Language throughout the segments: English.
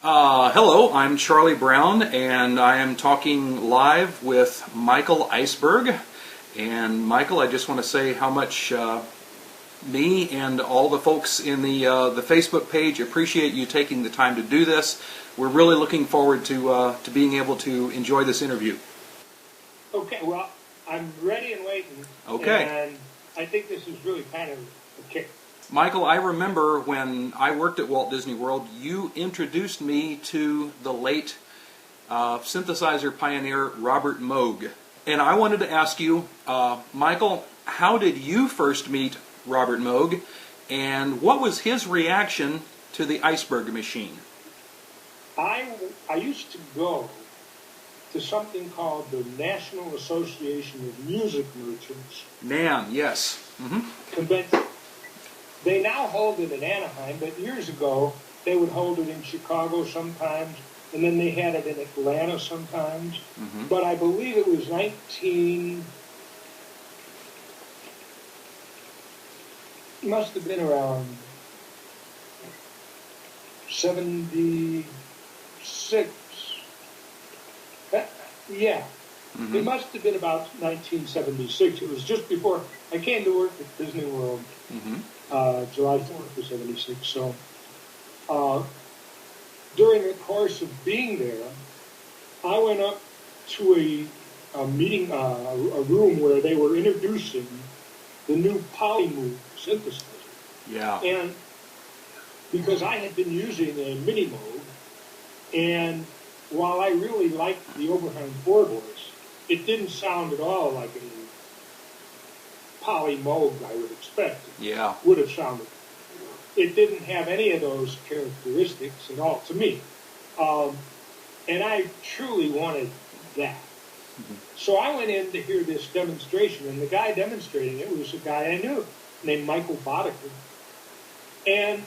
Hello, I'm Charlie Brown, and I am talking live with Michael Iceberg. And Michael, I just want to say how much me and all the folks in the Facebook page appreciate you taking the time to do this. We're really looking forward to being able to enjoy this interview. Okay, well, I'm ready and waiting. Okay. And I think this is really kind of a kick. Michael, I remember when I worked at Walt Disney World, you introduced me to the late synthesizer pioneer Robert Moog. And I wanted to ask you, Michael, how did you first meet Robert Moog, and what was his reaction to the Iceberg Machine? I used to go to something called the National Association of Music Merchants. NAMM, yes. Convention. They now hold it in Anaheim, but years ago they would hold it in Chicago sometimes, and then they had it in Atlanta sometimes. But I believe it was must have been around 76. Yeah. It must have been about 1976. It was just before I came to work at Disney World. July 4th of 76. So during the course of being there, I went up to a meeting, a room where they were introducing the new Polymoog synthesizer. Yeah. And because I had been using a Mini Moog, and while I really liked the overhang floorboards, it didn't sound at all like a Polymoog I would expect. Yeah. Would have sounded. It didn't have any of those characteristics at all to me. And I truly wanted that. So I went in to hear this demonstration, and the guy demonstrating it was a guy I knew named Michael Boddicker. And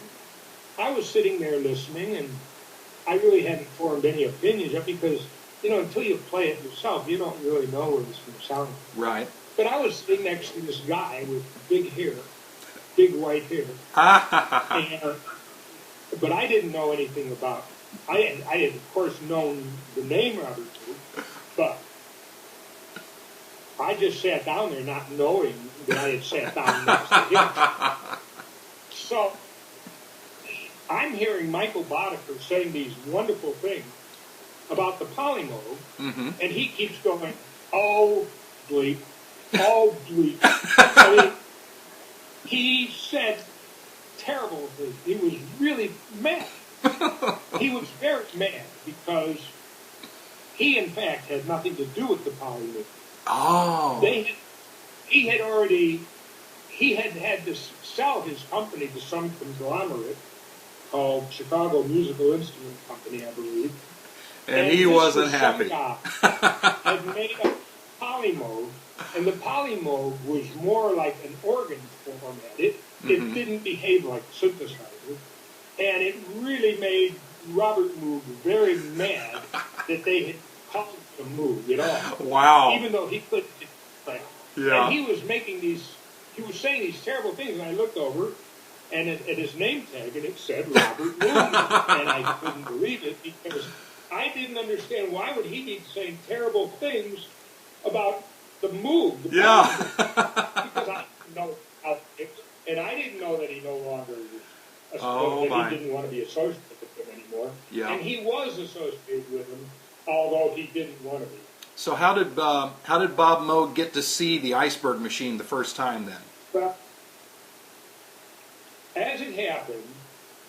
I was sitting there listening, and I really hadn't formed any opinions yet because, until you play it yourself, you don't really know what it's going to sound like. Right. But I was sitting next to this guy with big hair, big white hair. But I didn't know anything about it. I had, of course, known the name Robert Moog, but I just sat down there not knowing that I had sat down next to him. So I'm hearing Michael Boddicker saying these wonderful things about the Polymoog, and he keeps going, oh, bleep. Oh, bleep. I mean, he said terrible things. He was really mad. He was very mad because he, in fact, had nothing to do with the Polymoog. Oh. He had had to sell his company to some conglomerate called Chicago Musical Instrument Company, I believe. And he wasn't happy. Had made a Polymoog, and the Polymoog was more like an organ format. It didn't behave like a synthesizer, and it really made Robert Moog very mad that they had called it a Moog at all. Wow. Even though he couldn't play. Yeah. And he was saying these terrible things, and I looked over, and at his name tag, and it said Robert Moog, and I couldn't believe it because I didn't understand why would he be saying terrible things about the Moog. Yeah. Because I didn't know how and I didn't know that he no longer was, he didn't want to be associated with him anymore. Yeah. And he was associated with him, although he didn't want to be. So how did Bob Moog get to see the Iceberg Machine the first time then? Well, as it happened,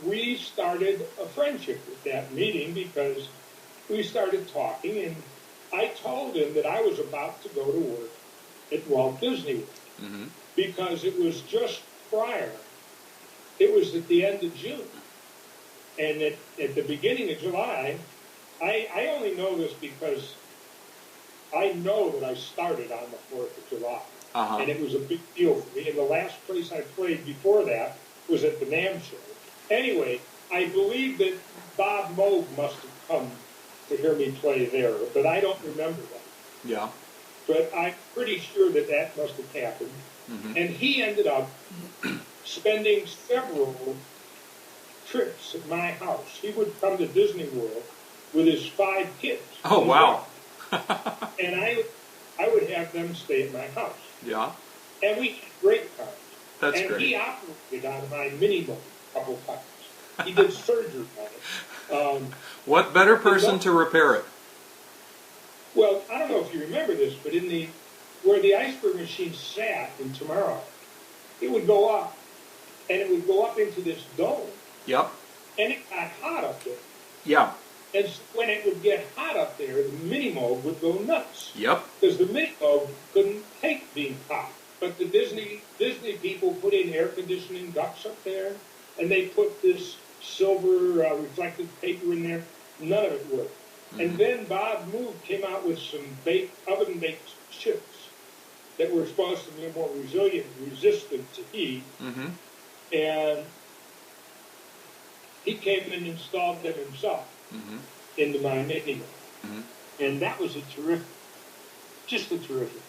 we started a friendship with that meeting because we started talking, and I told him that I was about to go to work at Walt Disney World because it was just prior. It was at the end of June. And at the beginning of July, I only know this because I know that I started on the 4th of July. And it was a big deal for me. And the last place I played before that was at the NAMM show. Anyway, I believe that Bob Moog must have come to hear me play there, but I don't remember that. Yeah. But I'm pretty sure that must have happened. And he ended up spending trips at my house. He would come to Disney World with his 5 kids. Oh, wow. And I would have them stay at my house. Yeah. And we had great times. That's and great. he operated on my mini boat a couple times. He did surgery on it. What better person to repair it? Well, I don't know if you remember this, but where the iceberg machine sat in Tomorrowland, it would go up, and it would go up into this dome. Yep. And it got hot up there. Yeah. And when it would get hot up there, the mini mold would go nuts. Yep. Because the mini mold couldn't take being hot. But the Disney people put in air conditioning ducts up there, and they put this silver reflective paper in there. None of it worked. Mm-hmm. And then Bob Moog came out with some oven-baked chips that were supposed to be more resilient, resistant to heat. Mm-hmm. And he came and installed them himself into my mini mold. Mm-hmm. And that was just a terrific.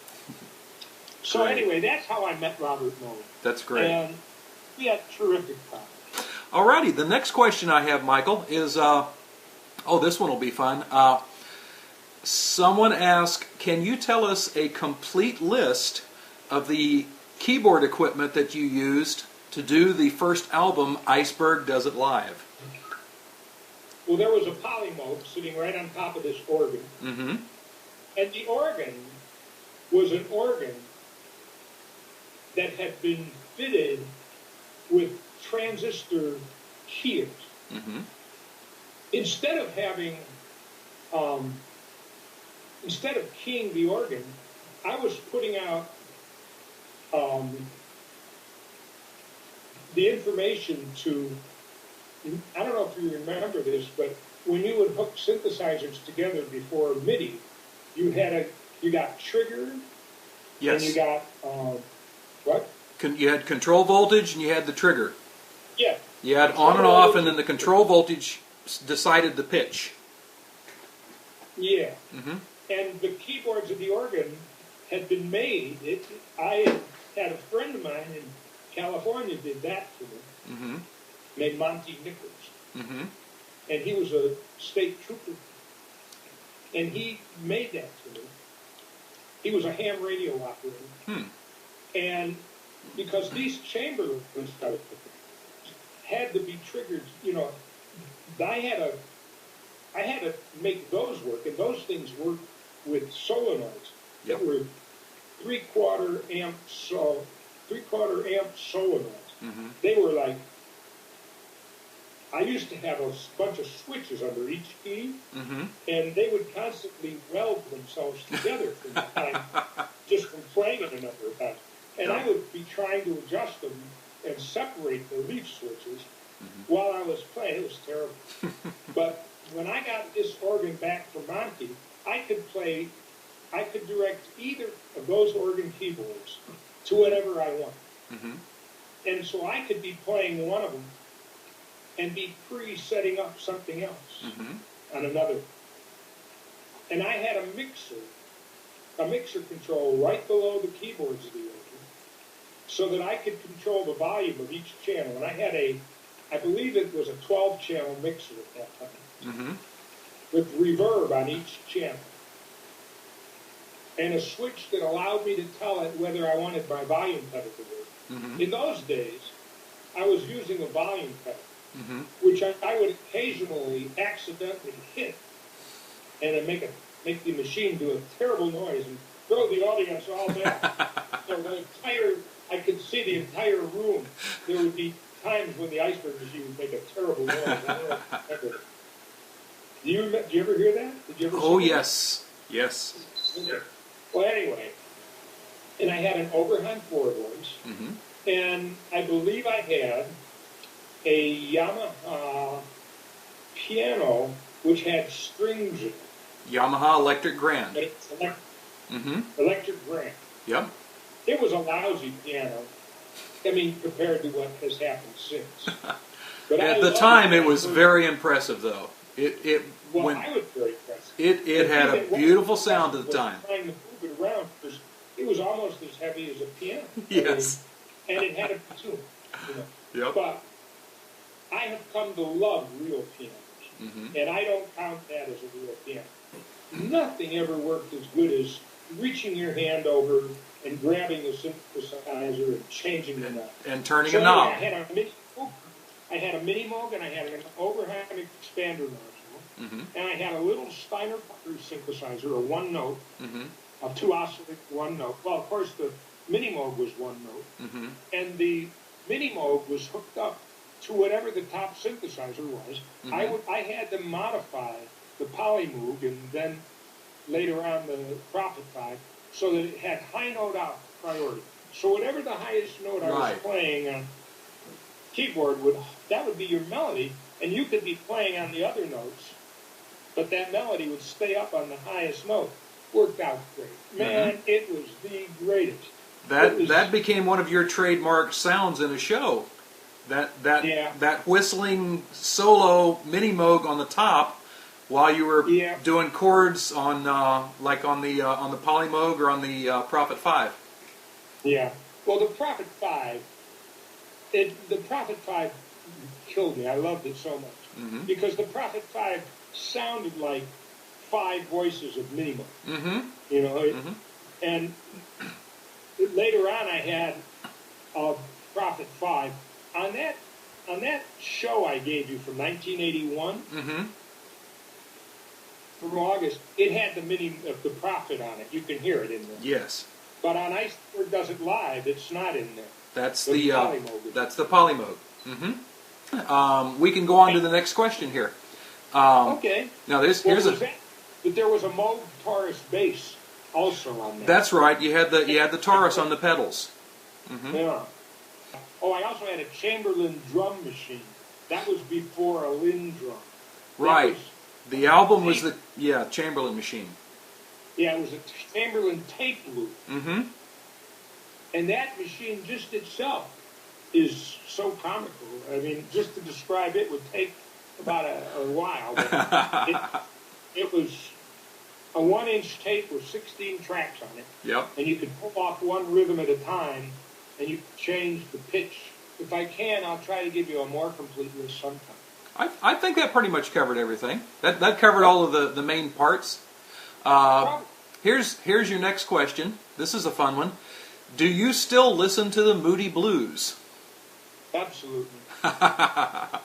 So anyway, that's how I met Robert Moog. That's great. And we had terrific times. Alrighty, the next question I have, Michael, is, this one will be fun. Someone asked, can you tell us a complete list of the keyboard equipment that you used to do the first album, Iceberg Does It Live? Well, there was a polymode sitting right on top of this organ. Mm-hmm. And the organ was an organ that had been fitted with transistor keyers. Mm-hmm. Instead of having, instead of keying the organ, I was putting out the information to, I don't know if you remember this, but when you would hook synthesizers together before MIDI, you got trigger, yes, and you got, what? You had control voltage and you had the trigger. Yeah. You had on and off, and then the control voltage decided the pitch. Yeah. Mm-hmm. And the keyboards of the organ had been made. I had a friend of mine in California did that to me, named Monty Nichols. And he was a state trooper. And he made that to me. He was a ham radio operator. And because these chamber had to be triggered, I had to make those work, and those things work with solenoids that were 3/4 amp solenoids. They were like, I used to have a bunch of switches under each key, and they would constantly weld themselves together from time, just from playing it a number of times. And I would be trying to adjust them and separate the leaf switches while I was playing. It was terrible. But when I got this organ back from Monty, I could direct either of those organ keyboards to whatever I want. And so I could be playing one of them and be pre-setting up something else on another. And I had a mixer control right below the keyboards of the organ, so that I could control the volume of each channel. And I had I believe it was a 12-channel mixer at that time, with reverb on each channel, and a switch that allowed me to tell it whether I wanted my volume pedal to work. In those days, I was using a volume pedal, which I would occasionally accidentally hit, and it make the machine do a terrible noise and throw the audience all back. So I could see the entire room. There would be times when the iceberg machine would make a terrible noise. I don't know if you remember. Did you ever hear that? Did you ever see that? Yes. Okay. Well, anyway, and I had an overhead floor voice, and I believe I had a Yamaha piano which had strings in it. Yamaha Electric Grand. Electric Grand. Yep. It was a lousy piano, compared to what has happened since. But at the time, it was very impressive, though. I was very impressed. It had a beautiful sound at the time. Trying to move it around, because it was almost as heavy as a piano. Yes. And it had a tune. Yep. But I have come to love real pianos, and I don't count that as a real piano. Nothing ever worked as good as reaching your hand over and grabbing the synthesizer and changing the knob. And turning a knob. I had a mini Moog, and I had an overhang expander module, and I had a little Steiner synthesizer, a one note, a two oscillator one note. Well, of course, the mini Moog was one note, and the mini Moog was hooked up to whatever the top synthesizer was. I had to modify the Poly Moog and then later on the Prophet 5 so that it had high note out priority. So whatever the highest note I was playing on keyboard that would be your melody, and you could be playing on the other notes, but that melody would stay up on the highest note. Worked out great. Man, it was the greatest. That became one of your trademark sounds in a show. That whistling solo mini Moog on the top while you were doing chords on like on the Poly Moog or on the Prophet 5. Yeah. Well, the Prophet 5, the Prophet 5 killed me. I loved it so much because the Prophet 5 sounded like 5 voices of mini Moog. You know, and later on I had a Prophet 5 on that show I gave you from 1981. From August, it had the Prophet on it. You can hear it in there. Yes. But on Iceberg Does It Live, it's not in there. That's the Poly Moog. We can go on to the next question here. Okay. Now But there was a Moog Taurus bass also on that. That's right. You had the Taurus on the pedals. Yeah. Oh, I also had a Chamberlain drum machine. That was before a Linn drum. Right. The album was the Chamberlain machine. Yeah, it was a Chamberlain tape loop. And that machine just itself is so comical. I mean, just to describe it would take about a while. But it was a 1-inch tape with 16 tracks on it. Yep. And you could pull off one rhythm at a time, and you could change the pitch. If I can, I'll try to give you a more complete list sometime. I think that pretty much covered everything. That covered all of the main parts. Here's your next question. This is a fun one. Do you still listen to the Moody Blues? Absolutely. That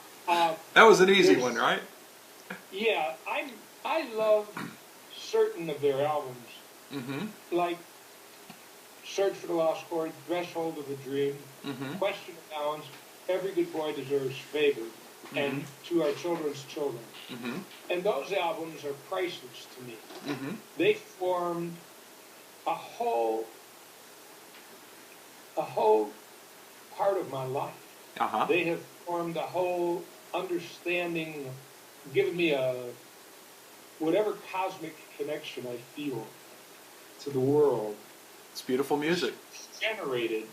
was an easy one, right? Yeah, I love certain of their albums, like Search for the Lost Chord, Threshold of a Dream, Question of Balance, Every Good Boy Deserves Favor, and To Our Children's Children. And those albums are priceless to me. They formed a whole part of my life. They have formed a whole understanding, given me whatever cosmic connection I feel to the world. It's beautiful music. Generated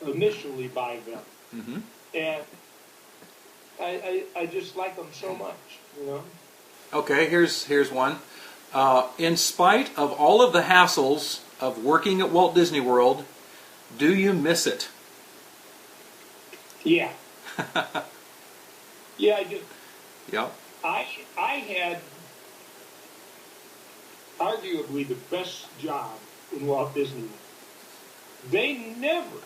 initially by them. And I just like them so much, you know. Okay, here's one. In spite of all of the hassles of working at Walt Disney World, do you miss it? Yeah. Yeah, I do. Yep. I had arguably the best job in Walt Disney World. They never.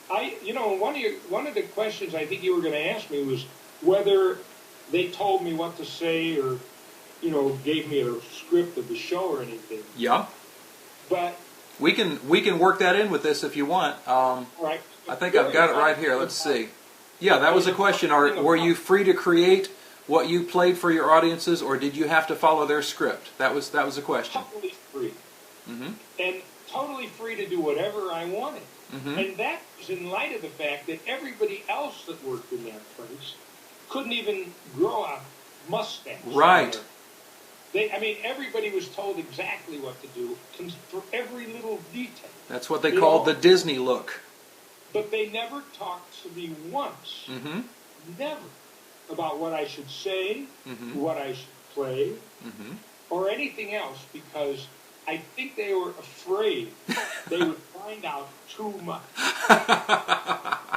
One of the questions I think you were going to ask me was whether they told me what to say or, gave me a script of the show or anything. Yeah. But we can work that in with this if you want. Right. I think I've got it right here. Let's see. Yeah, that was a question. Were you free to create what you played for your audiences, or did you have to follow their script? That was a question. Totally free. And totally free to do whatever I wanted. And that was in light of the fact that everybody else that worked in that place couldn't even grow a mustache. Right. Everybody was told exactly what to do for every little detail. That's what they called the Disney look. But they never talked to me once, never, about what I should say, what I should play, or anything else, because I think they were afraid they would find out too much. I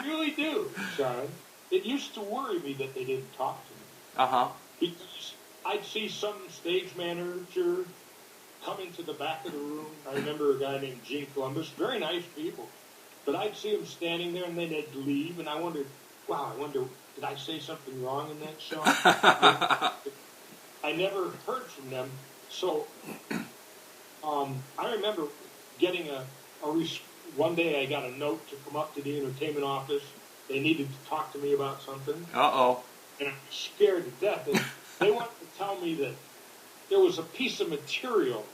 really do, John. it used to worry me that they didn't talk to me. Uh-huh. Because I'd see some stage manager come into the back of the room. I remember a guy named Gene Columbus, very nice people. But I'd see them standing there, and then they'd leave, and I wondered, did I say something wrong in that show? I never heard from them. So I remember getting one day I got a note to come up to the entertainment office. They needed to talk to me about something. Uh-oh. And I was scared to death. And they wanted to tell me that there was a piece of material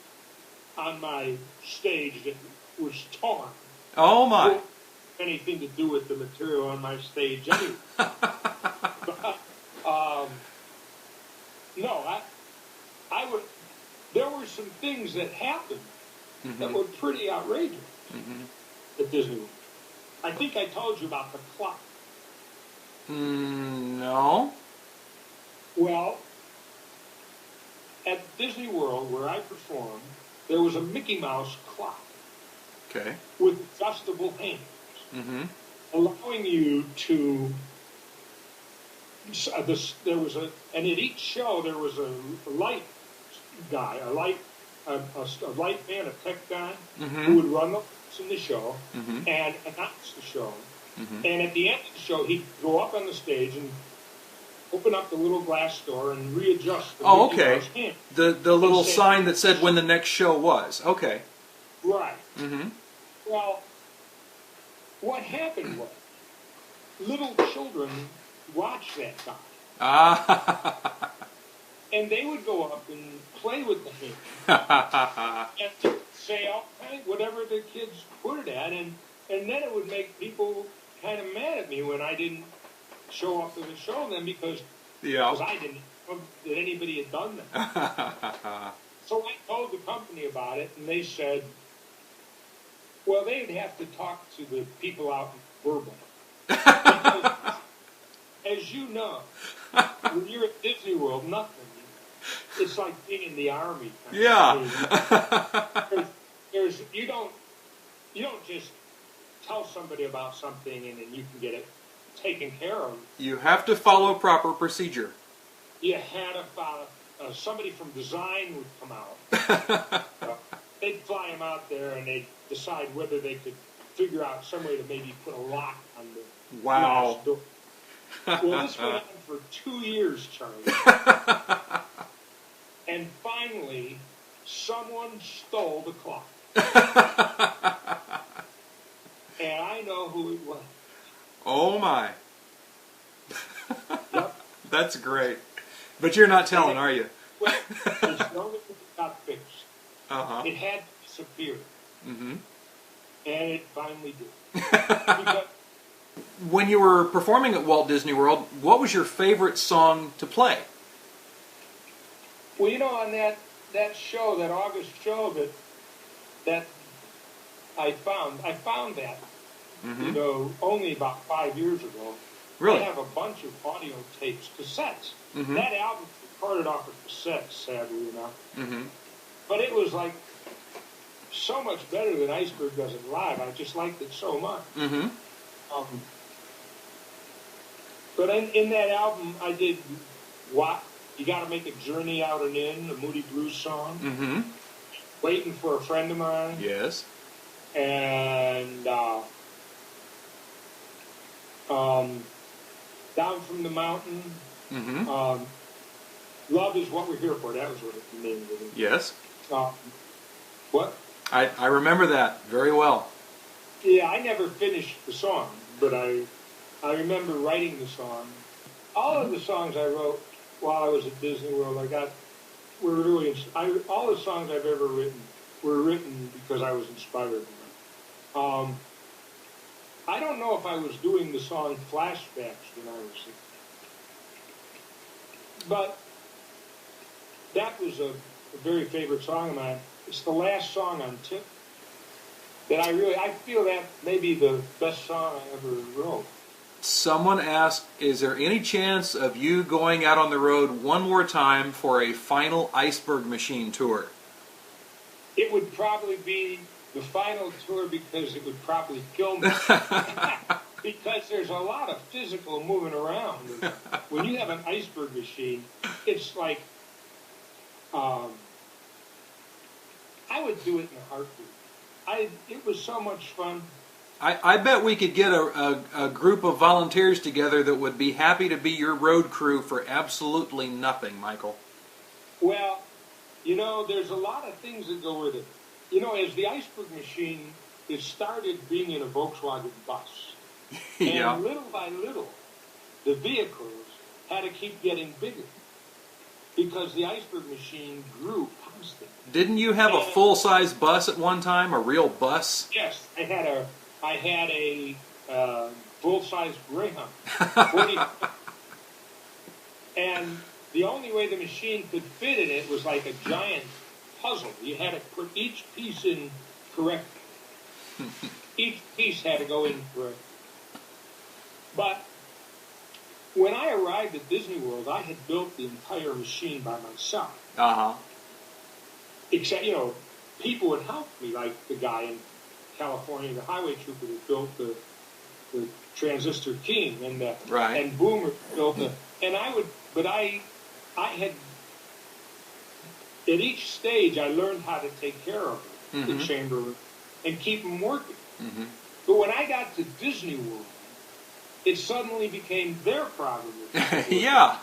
on my stage that was torn. Oh, my. It didn't have anything to do with the material on my stage anyway. But, no, there were some things that happened that were pretty outrageous at Disney World. I think I told you about the clock. No. Well, at Disney World, where I performed, there was a Mickey Mouse clock. Okay. With adjustable hands, allowing you to. And at each show there was a light guy, a light man, a tech guy, who would run the lights in the show and announce the show. And at the end of the show, he'd go up on the stage and open up the little glass door and readjust the Mickey Mouse hand. The little sign that said when the next show was. Okay. Right. Well, what happened was, little children watched that guy. Ah. And they would go up and play with the hand. And say whatever the kids put it at. And then it would make people kind of mad at me when I didn't show up to the show then because I didn't know that anybody had done that. So I told the company about it, and they said, well, they'd have to talk to the people out in Bourbon. Because, as you know, when you're at Disney World, nothing. It's like being in the Army. Yeah. You don't just tell somebody about something and then you can get it taken care of. You have to follow proper procedure. You had to follow. Somebody from design would come out. They'd fly them out there and they'd decide whether they could figure out some way to maybe put a lock on the glass door. Well, this went on for 2 years, Charlie. And finally, someone stole the clock. And I know who it was. Oh, my. Yep. That's great. But you're not telling, are you? Well, as long as it got fixed. It had to disappear. And it finally did. Because when you were performing at Walt Disney World, what was your favorite song to play? Well, on that show, that August show that I found that, only about 5 years ago. Really? I have a bunch of audio tapes, cassettes. That album recorded off of cassettes, sadly enough. But it was like so much better than Iceberg does it live. I just liked it so much. But in that album, I did what? You Got to Make a Journey Out and In, a Moody Blues song. Waiting for a Friend of Mine. Yes. And Down from the Mountain. Love Is What We're Here For. That was what the name of it. Yes. What? I remember that very well. Yeah, I never finished the song, but I remember writing the song. All of the songs I wrote while I was at Disney World, were really all the songs I've ever written were written because I was inspired by them. I don't know if I was doing the song Flashbacks when I was, but that was a very favorite song of mine. It's the last song on Tip that I feel that may be the best song I ever wrote. Someone asked, is there any chance of you going out on the road one more time for a final Iceberg Machine tour? It would probably be the final tour because it would probably kill me. because there's a lot of physical moving around. When you have an iceberg machine, it's like, I would do it in a heartbeat. It was so much fun. I bet we could get a group of volunteers together that would be happy to be your road crew for absolutely nothing, Michael. Well, there's a lot of things that go with it. As the iceberg machine, it started being in a Volkswagen bus. Yeah. And little by little, the vehicles had to keep getting bigger because the iceberg machine grew constantly. Didn't you have a full-size bus at one time, a real bus? Yes, I had a full-size Greyhound. And the only way the machine could fit in it was like a giant puzzle. You had to put each piece in correctly. Each piece had to go in correctly. But when I arrived at Disney World, I had built the entire machine by myself. Uh-huh. Except, people would help me, like the guy in California, the highway trooper that built the Transistor King, and Boomer built the... And I had... At each stage, I learned how to take care of it, the chamber, and keep them working. Mm-hmm. But when I got to Disney World, it suddenly became their problem. Yeah.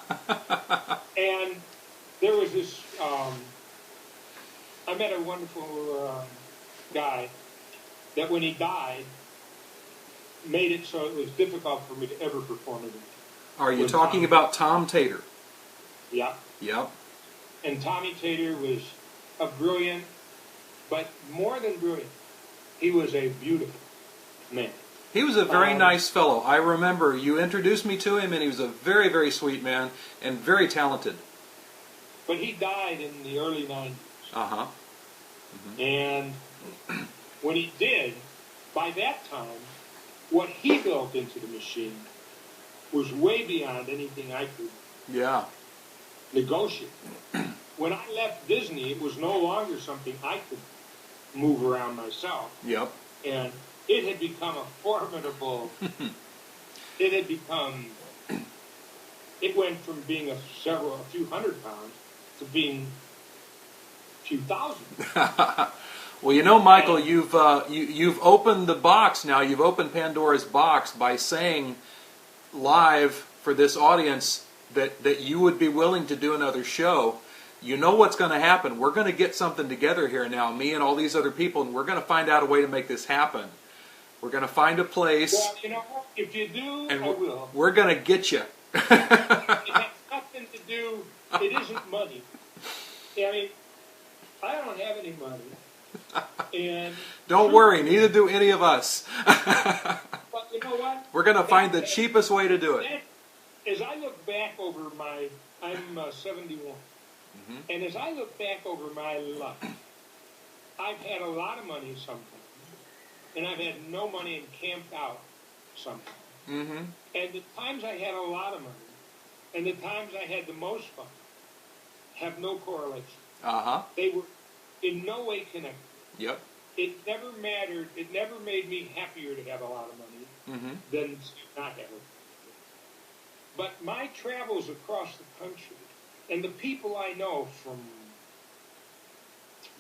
And there was this... I met a wonderful guy that when he died, made it so it was difficult for me to ever perform again. Are you talking about Tom Tater? Yeah. Yep. And Tommy Tater was a brilliant, but more than brilliant, he was a beautiful man. He was a very nice fellow. I remember you introduced me to him, and he was a very, very sweet man and very talented. But he died in the early 90s. Uh-huh. Mm-hmm. And when he did, by that time, what he built into the machine was way beyond anything I could negotiate. When I left Disney, it was no longer something I could move around myself. Yep. And it had become a formidable... It went from being a few hundred pounds to being a few thousand. Well, Michael, you've opened the box now. You've opened Pandora's box by saying live for this audience that you would be willing to do another show. You know what's going to happen. We're going to get something together here now, me and all these other people, and we're going to find out a way to make this happen. We're going to find a place. Well, if you do, and I will. We're going to get you. It has nothing to do, it isn't money. I mean, I don't have any money. And don't worry, neither do any of us. But you know what? We're going to find the cheapest way to do it. As I look back over I'm 71. Mm-hmm. And as I look back over my life, I've had a lot of money sometimes. And I've had no money and camped out sometimes. Mm-hmm. And the times I had a lot of money and the times I had the most fun have no correlation. Uh-huh. They were in no way connected. Yep. It never mattered. It never made me happier to have a lot of money than to not have it. But my travels across the country and the people I know from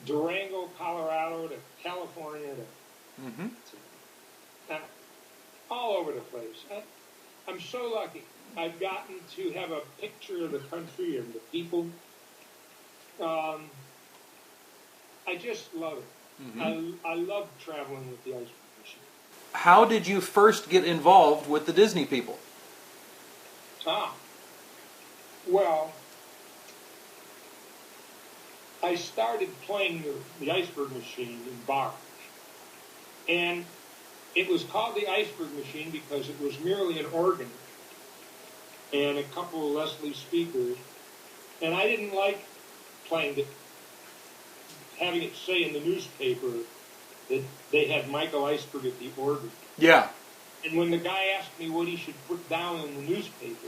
Durango, Colorado to California to all over the place. I'm so lucky. I've gotten to have a picture of the country and the people. I just love it. I love traveling with the Iceberg Machine. How did you first get involved with the Disney people? Well, I started playing the Iceberg Machine in bars. And it was called the Iceberg Machine because it was merely an organ and a couple of Leslie speakers. And I didn't like playing it, having it say in the newspaper that they had Michael Iceberg at the organ. Yeah. And when the guy asked me what he should put down in the newspaper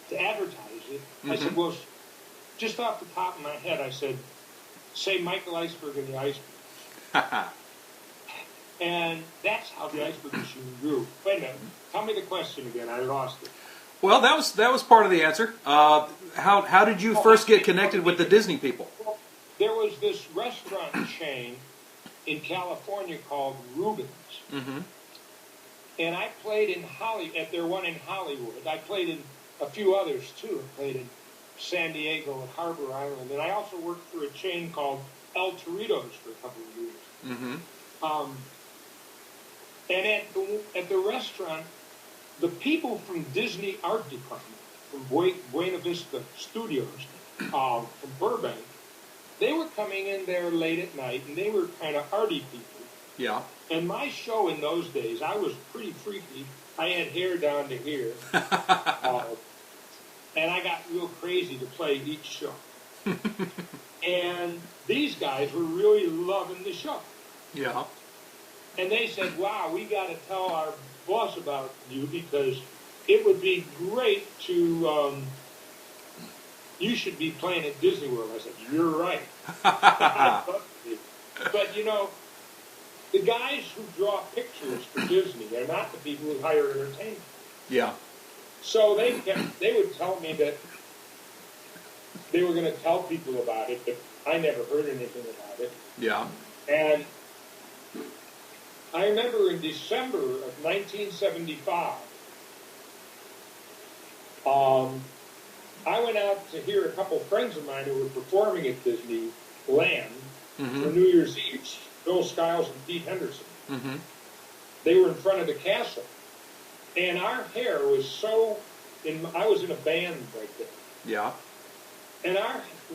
to advertise it, I said, well, just off the top of my head, I said, say Michael Iceberg and the Iceberg. And that's how the Iceberg Machine grew. Wait a minute. Tell me the question again. I lost it. Well, that was part of the answer. How did you first get connected with the Disney people? Well, there was this restaurant chain in California called Rubens. Mm-hmm. And I played in at their one in Hollywood. I played in a few others, too. I played in San Diego and Harbor Island. And I also worked for a chain called El Torito's for a couple of years. Mm-hmm. And at the restaurant, the people from Disney Art Department, from Buena Vista Studios, from Burbank, they were coming in there late at night, and they were kind of arty people. Yeah. And my show in those days, I was pretty freaky. I had hair down to here. And I got real crazy to play each show. And these guys were really loving the show. Yeah. And they said, wow, we got to tell our boss about you because it would be great to, you should be playing at Disney World. I said, you're right. But, you know, the guys who draw pictures for Disney, they're not the people who hire entertainment. Yeah. So they would tell me that they were going to tell people about it, but I never heard anything about it. Yeah. And I remember in December of 1975, I went out to hear a couple friends of mine who were performing at Disneyland for New Year's Eve, Bill Skiles and Pete Henderson. Mm-hmm. They were in front of the castle. And our hair was so, I was in a band right there. Yeah. And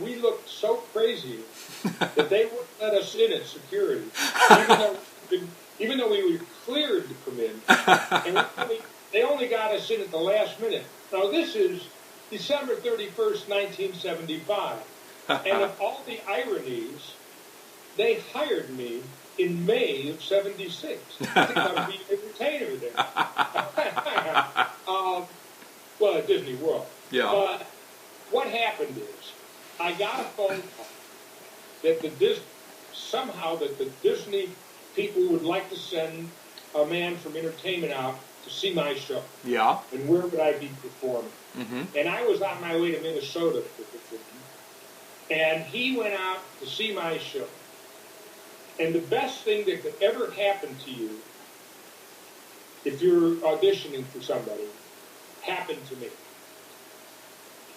we looked so crazy that they wouldn't let us in at security, even though we were cleared to come in. And they only got us in at the last minute. Now this is December 31st, 1975. And of all the ironies, they hired me in May of 76. I think I would be an entertainer there. Well, at Disney World. Yeah. But what happened is, I got a phone call that the Disney people would like to send a man from entertainment out to see my show. Yeah. And where would I be performing? Mm-hmm. And I was on my way to Minnesota for performing. And he went out to see my show. And the best thing that could ever happen to you, if you're auditioning for somebody, happened to me.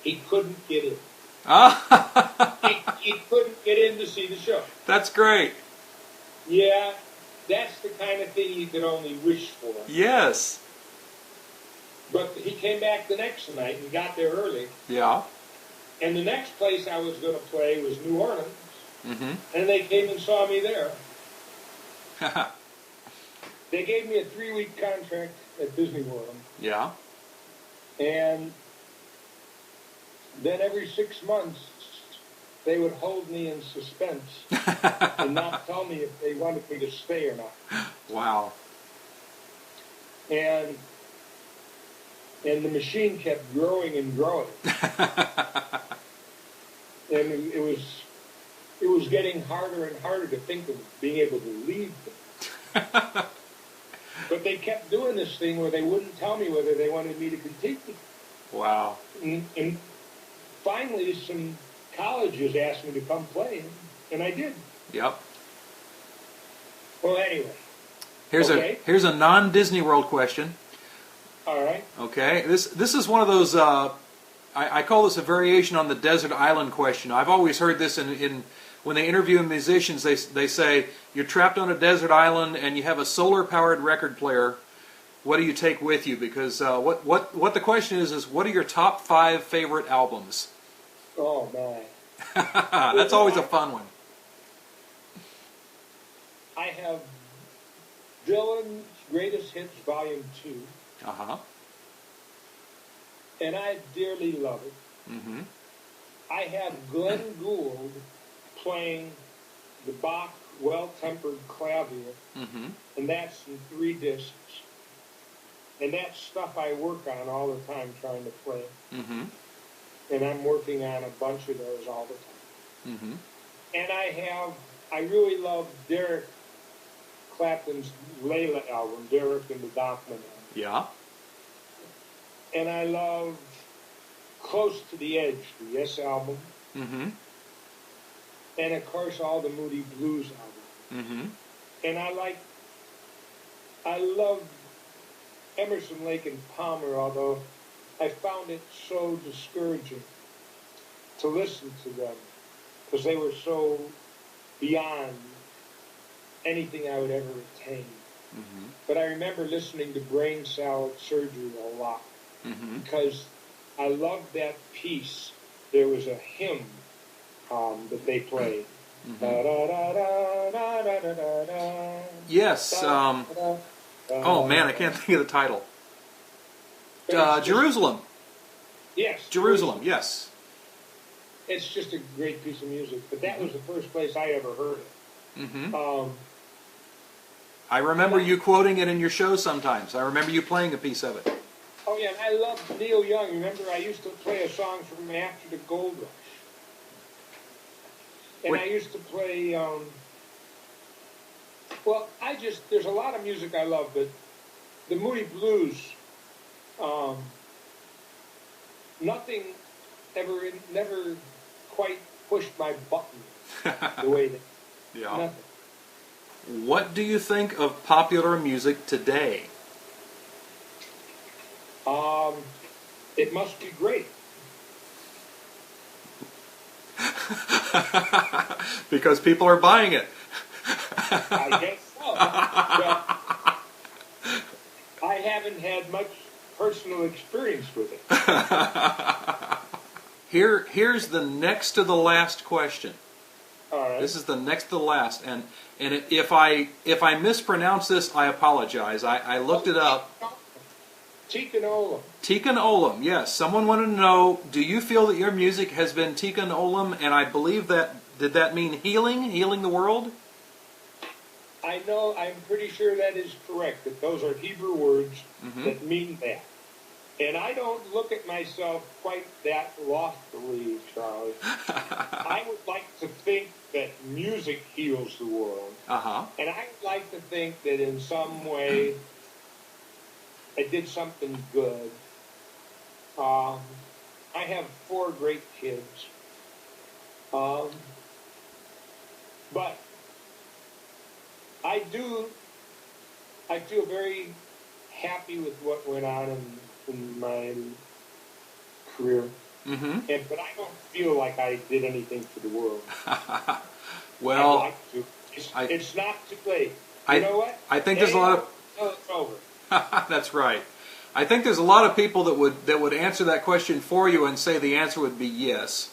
He couldn't get in. He couldn't get in to see the show. That's great. Yeah, that's the kind of thing you could only wish for. Yes. But he came back the next night and got there early. Yeah. And the next place I was going to play was New Orleans. Mm-hmm. And they came and saw me there. They gave me a 3-week contract at Disney World. Yeah. And then every 6 months, they would hold me in suspense and not tell me if they wanted me to stay or not. Wow. And the machine kept growing and growing. And it was getting harder and harder to think of being able to leave them. But they kept doing this thing where they wouldn't tell me whether they wanted me to continue. Wow. And finally, some colleges asked me to come play, and I did. Yep. Well, anyway. Here's a non-Disney World question. All right. Okay. This is one of those. I call this a variation on the desert island question. I've always heard this in when they interview musicians. They say you're trapped on a desert island and you have a solar-powered record player. What do you take with you? Because what the question is what are your top 5 favorite albums? Oh my. That's always a fun one. I have Dylan's Greatest Hits Volume 2. Uh-huh. And I dearly love it. Mm-hmm. I have Glenn Gould playing the Bach Well-Tempered Clavier, and that's in 3 discs. And that's stuff I work on all the time trying to play. Mm-hmm. And I'm working on a bunch of those all the time. Mm-hmm. And I really love Derek Clapton's Layla album, Derek and the Dockman album. Yeah. And I love Close to the Edge, the Yes album. Mm-hmm. And of course all the Moody Blues albums. Mm-hmm. And I love Emerson, Lake and Palmer, although I found it so discouraging to listen to them because they were so beyond anything I would ever attain. Mm-hmm. But I remember listening to Brain Salad Surgery a lot Mm-hmm. because I loved that piece. There was a hymn that they played. Mm-hmm. Yes. Oh man, I can't think of the title. Jerusalem. Yes. Jerusalem. Yes. It's just a great piece of music. But that was the first place I ever heard it. Mm-hmm. I remember you quoting it in your show sometimes. I remember you playing a piece of it. Oh yeah, and I loved Neil Young. Remember, I used to play a song from After the Gold Rush. And I used to play, there's a lot of music I love, but the Moody Blues, never quite pushed my button the way that, Yeah. nothing. What do you think of popular music today? It must be great. Because people are buying it. I guess so. But I haven't had much personal experience with it. Here's the next to the last question. All right. This is the next to the last, and if I mispronounce this, I apologize. I looked it up. Tikkun Olam. Tikkun Olam, yes. Someone wanted to know, do you feel that your music has been Tikkun Olam? And I believe that, did that mean healing the world? I know, I'm pretty sure that is correct, that those are Hebrew words that mean that. And I don't look at myself quite that loftily, Charlie. I would like to think that music heals the world. Uh-huh. And I would like to think that in some way I did something good. I have 4 great kids. But I feel very happy with what went on in my career. Mm-hmm. But I don't feel like I did anything for the world. Well, I'd like to. It's not too late. You know what? I think there's a lot of... It's over. That's right. I think there's a lot of people that would answer that question for you and say the answer would be yes,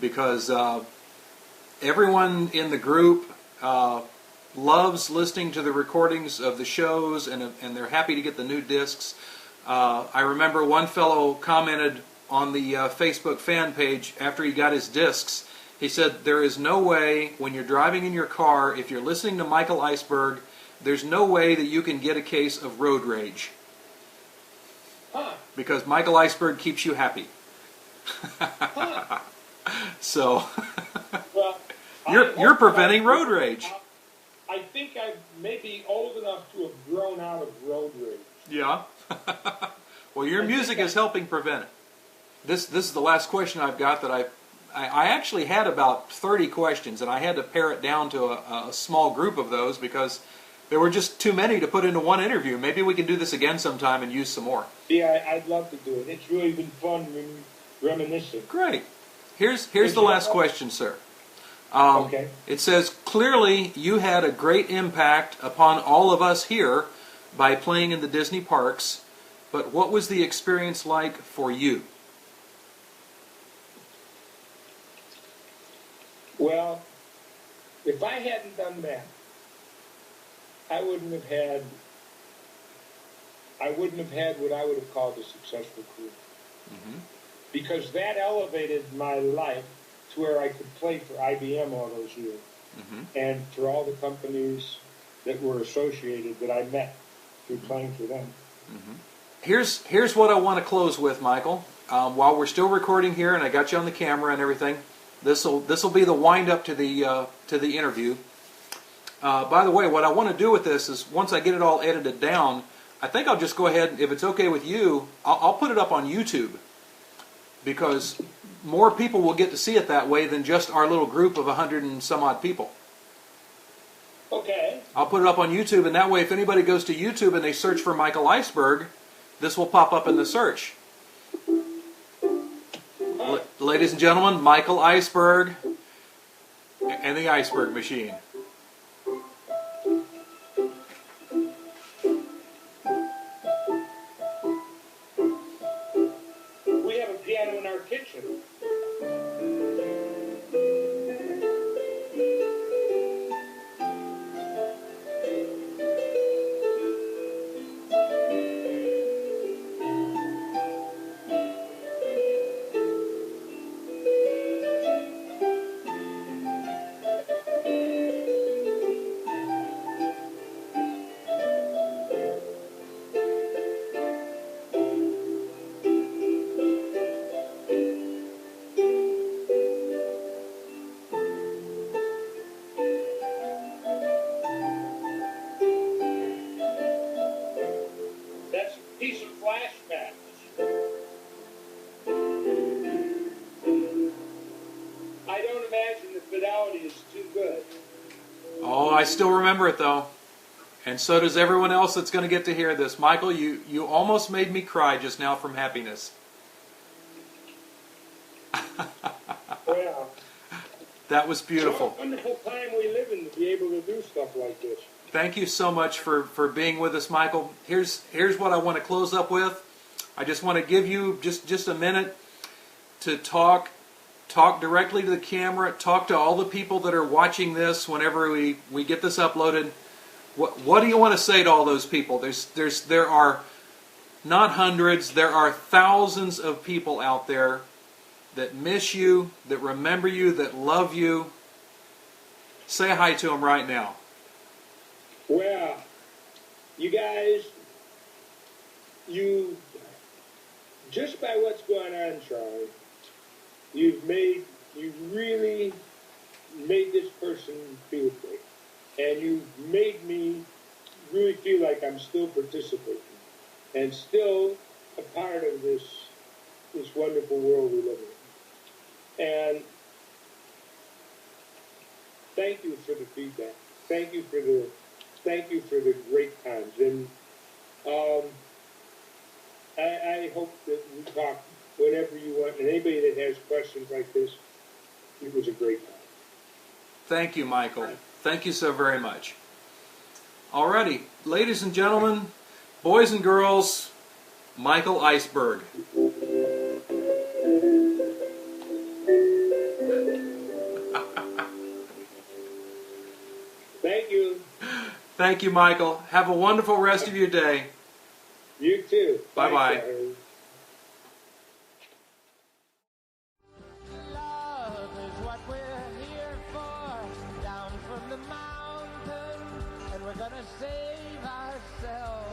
because everyone in the group loves listening to the recordings of the shows, and they're happy to get the new discs. I remember one fellow commented on the Facebook fan page after he got his discs. He said, there is no way when you're driving in your car, if you're listening to Michael Iceberg, there's no way that you can get a case of road rage. Huh. Because Michael Iceberg keeps you happy. Huh. So, Well, you're preventing road rage. I think I may be old enough to have grown out of road rage. Yeah. Well, your music is helping prevent it. This is the last question I've got that I actually had about 30 questions, and I had to pare it down to a small group of those because there were just too many to put into one interview. Maybe we can do this again sometime and use some more. Yeah, I'd love to do it. It's really been fun reminiscing. Great. Here's the last question, sir. Okay. It says, clearly you had a great impact upon all of us here by playing in the Disney parks, but what was the experience like for you? Well, if I hadn't done that, I wouldn't have had what I would have called a successful career. Mm-hmm. Because that elevated my life to where I could play for IBM all those years. Mm-hmm. And for all the companies that were associated that I met through playing for them. Mm-hmm. Here's what I want to close with, Michael. While we're still recording here, and I got you on the camera and everything, this'll be the wind up to the interview. By the way, what I want to do with this is once I get it all edited down, I think I'll just go ahead, if it's okay with you, I'll put it up on YouTube, because more people will get to see it that way than just our little group of 100 and some odd people. Okay. I'll put it up on YouTube, and that way if anybody goes to YouTube and they search for Michael Iceberg, this will pop up in the search. Ladies and gentlemen, Michael Iceberg and the Iceberg Machine. We have a piano in our kitchen. That's a piece of flashback. I don't imagine the fidelity is too good. Oh, I still remember it though. And so does everyone else that's going to get to hear this. Michael, you almost made me cry just now from happiness. Well, That was beautiful. what a wonderful time we live in to be able to do stuff like this. Thank you so much for being with us, Michael. Here's what I want to close up with. I just want to give you just a minute to talk directly to the camera, talk to all the people that are watching this whenever we get this uploaded. What do you want to say to all those people? There are not hundreds, there are thousands of people out there that miss you, that remember you, that love you. Say hi to them right now. Well, you guys, just by what's going on, Charlie, you really made this person feel great. And you made me really feel like I'm still participating and still a part of this wonderful world we live in. And thank you for the feedback. Thank you for the great times. And I hope that we talk whenever you want. And anybody that has questions like this, it was a great time. Thank you, Michael. Thank you so very much. Alrighty, ladies and gentlemen, boys and girls, Michael Iceberg. Thank you. Thank you, Michael. Have a wonderful rest of your day. You too. Bye-bye. Thanks, Charlie. Love is what we're here for, down from the mountain, and we're gonna save ourselves.